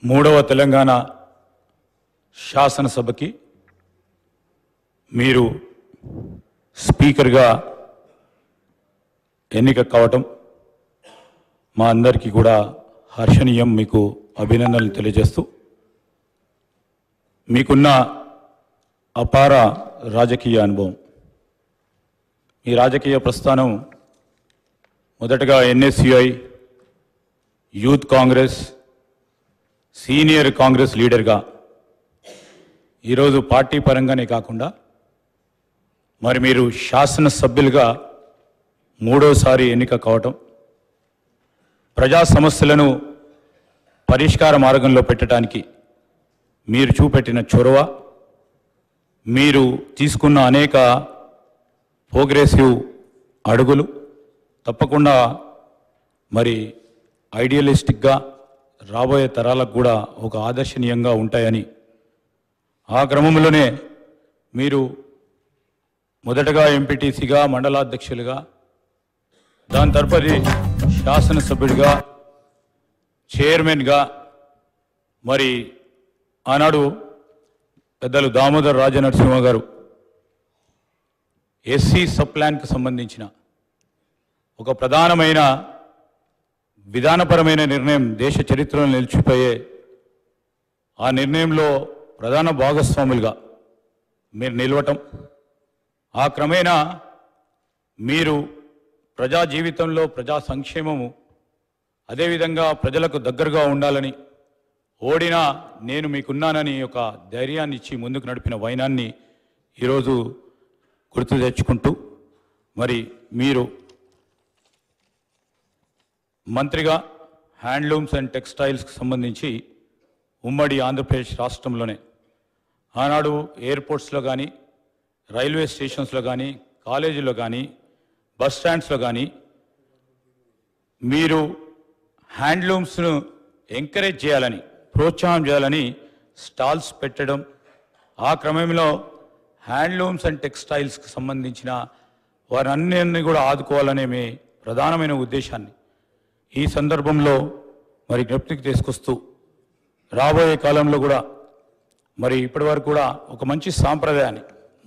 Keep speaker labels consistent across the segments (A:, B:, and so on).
A: మూడవ తెలంగాణ శాసనసభకి మీరు స్పీకర్గా ఎన్నిక కావటం మా అందరికీ కూడా హర్షణీయం. మీకు అభినందనలు తెలియజేస్తూ మీకున్న అపార రాజకీయ అనుభవం, ఈ రాజకీయ ప్రస్థానం మొదటగా NSUI, youth Congress, senior Congress లీడర్గా ఈరోజు పార్టీ పరంగానే కాకుండా మరి మీరు శాసనసభ్యులుగా మూడోసారి ఎన్నిక కావటం, ప్రజా సమస్యలను పరిష్కార మార్గంలో పెట్టడానికి మీరు చూపెట్టిన చొరవ, మీరు తీసుకున్న అనేక ప్రోగ్రెసివ్ అడుగులు తప్పకుండా మరి ఐడియలిస్టిక్గా రాబోయే తరాలకు కూడా ఒక ఆదర్శనీయంగా ఉంటాయని, ఆ క్రమంలోనే మీరు మొదటగా ఎంపీటీసీగా, మండలాధ్యక్షులుగా, దాని తదుపరి శాసనసభ్యుడిగా, చైర్మన్గా, మరి ఆనాడు పెద్దలు దామోదర్ రాజనరసింహ గారు ఎస్సీ సబ్ ప్లాన్కి సంబంధించిన ఒక ప్రధానమైన విధానపరమైన నిర్ణయం దేశ చరిత్రలో నిలిచిపోయే ఆ నిర్ణయంలో ప్రధాన భాగస్వాములుగా మీరు నిలవటం, ఆ క్రమేణా మీరు ప్రజా జీవితంలో ప్రజా సంక్షేమము, అదేవిధంగా ప్రజలకు దగ్గరగా ఉండాలని, ఓడినా నేను మీకున్నానని ఒక ధైర్యాన్ని ఇచ్చి ముందుకు నడిపిన వైనాన్ని ఈరోజు గుర్తు తెచ్చుకుంటూ, మరి మీరు మంత్రిగా హ్యాండ్లూమ్స్ అండ్ టెక్స్టైల్స్కి సంబంధించి ఉమ్మడి ఆంధ్రప్రదేశ్ రాష్ట్రంలోనే ఆనాడు ఎయిర్పోర్ట్స్లో కానీ, రైల్వే స్టేషన్స్లో కానీ, కాలేజీలో కానీ, బస్ స్టాండ్స్లో కానీ మీరు హ్యాండ్లూమ్స్ను ఎంకరేజ్ చేయాలని, ప్రోత్సాహం చేయాలని స్టాల్స్ పెట్టడం, ఆ క్రమంలో హ్యాండ్లూమ్స్ అండ్ టెక్స్టైల్స్కి సంబంధించిన వారన్నిటిని కూడా ఆదుకోవాలనే మీ ప్రధానమైన ఉద్దేశాన్ని ఈ సందర్భంలో మరి జ్ఞప్తికి తీసుకొస్తూ, రాబోయే కాలంలో కూడా మరి ఇప్పటి వరకు కూడా ఒక మంచి సాంప్రదాయాన్ని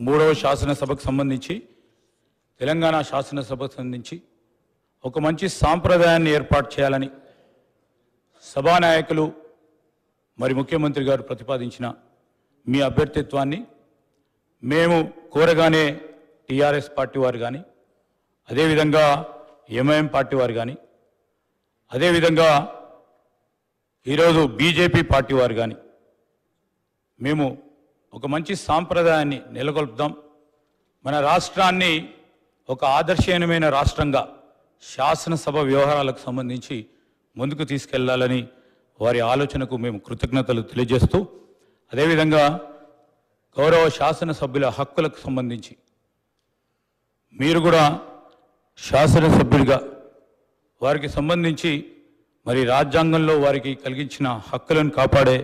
A: మూడవ శాసనసభకు సంబంధించి, తెలంగాణ శాసనసభకు సంబంధించి ఒక మంచి సాంప్రదాయాన్ని ఏర్పాటు చేయాలని సభానాయకులు మరి ముఖ్యమంత్రి గారు ప్రతిపాదించిన మీ అభ్యర్థిత్వాన్ని మేము కోరగానే టీఆర్ఎస్ పార్టీ వారు కానీ, అదేవిధంగా ఎంఐఎం పార్టీ వారు కానీ, అదేవిధంగా ఈరోజు బీజేపీ పార్టీ వారు కానీ మేము ఒక మంచి సాంప్రదాయాన్ని నెలకొల్పుదాం, మన రాష్ట్రాన్ని ఒక ఆదర్శనీయమైన రాష్ట్రంగా శాసనసభ వ్యవహారాలకు సంబంధించి ముందుకు తీసుకెళ్లాలని వారి ఆలోచనకు మేము కృతజ్ఞతలు తెలియజేస్తూ, అదేవిధంగా గౌరవ శాసనసభ్యుల హక్కులకు సంబంధించి మీరు కూడా శాసనసభ్యుడిగా వారికి సంబంధించి మరి రాజ్యాంగంలో వారికి కలిగించిన హక్కులను కాపాడే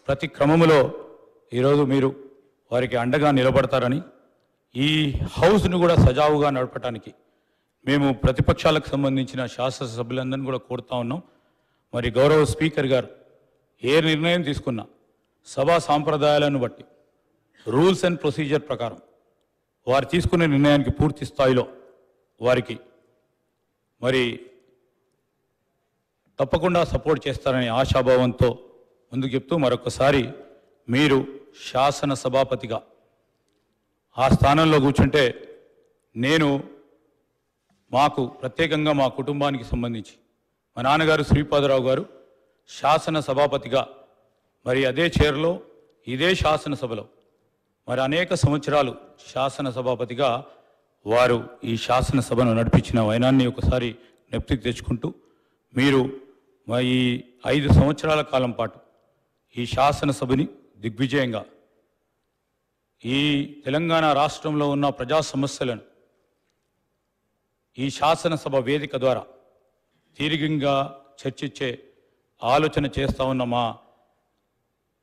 A: ప్రతి క్రమంలో ఈరోజు మీరు వారికి అండగా నిలబడతారని, ఈ హౌస్ను కూడా సజావుగా నడపడానికి మేము ప్రతిపక్షాలకు సంబంధించిన శాసనసభ్యులందరినీ కూడా కోరుతా ఉన్నాం. మరి గౌరవ స్పీకర్ గారు ఏ నిర్ణయం తీసుకున్నా సభా సాంప్రదాయాలను బట్టి, రూల్స్ అండ్ ప్రొసీజర్ ప్రకారం వారు తీసుకునే నిర్ణయానికి పూర్తి స్థాయిలో వారికి మరి తప్పకుండా సపోర్ట్ చేస్తారనే ఆశాభావంతో ముందుకు చెప్తూ, మరొకసారి మీరు శాసన సభాపతిగా ఆ స్థానంలో కూర్చుంటే నేను మాకు ప్రత్యేకంగా మా కుటుంబానికి సంబంధించి మా నాన్నగారు శ్రీపాదరావు గారు శాసన సభాపతిగా మరి అదే చైర్లో ఇదే శాసనసభలో మరి అనేక సంవత్సరాలు శాసన సభాపతిగా వారు ఈ శాసనసభను నడిపించిన వైనాన్ని ఒకసారి జ్ఞప్తికి తెచ్చుకుంటూ, మీరు ఈ 5 సంవత్సరాల కాలం పాటు ఈ శాసనసభని దిగ్విజయంగా ఈ తెలంగాణ రాష్ట్రంలో ఉన్న ప్రజా సమస్యలను ఈ శాసనసభ వేదిక ద్వారా తీరికంగా చర్చించే ఆలోచన చేస్తూ ఉన్న మా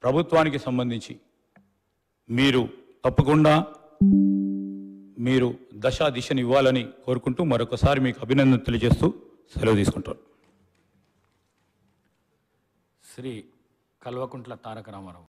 A: ప్రభుత్వానికి సంబంధించి మీరు తప్పకుండా మీరు దిశని ఇవ్వాలని కోరుకుంటూ మరొకసారి మీకు అభినందన తెలియజేస్తూ సెలవు తీసుకుంటాను.
B: శ్రీ కల్వకుంట్ల తారక రామారావు.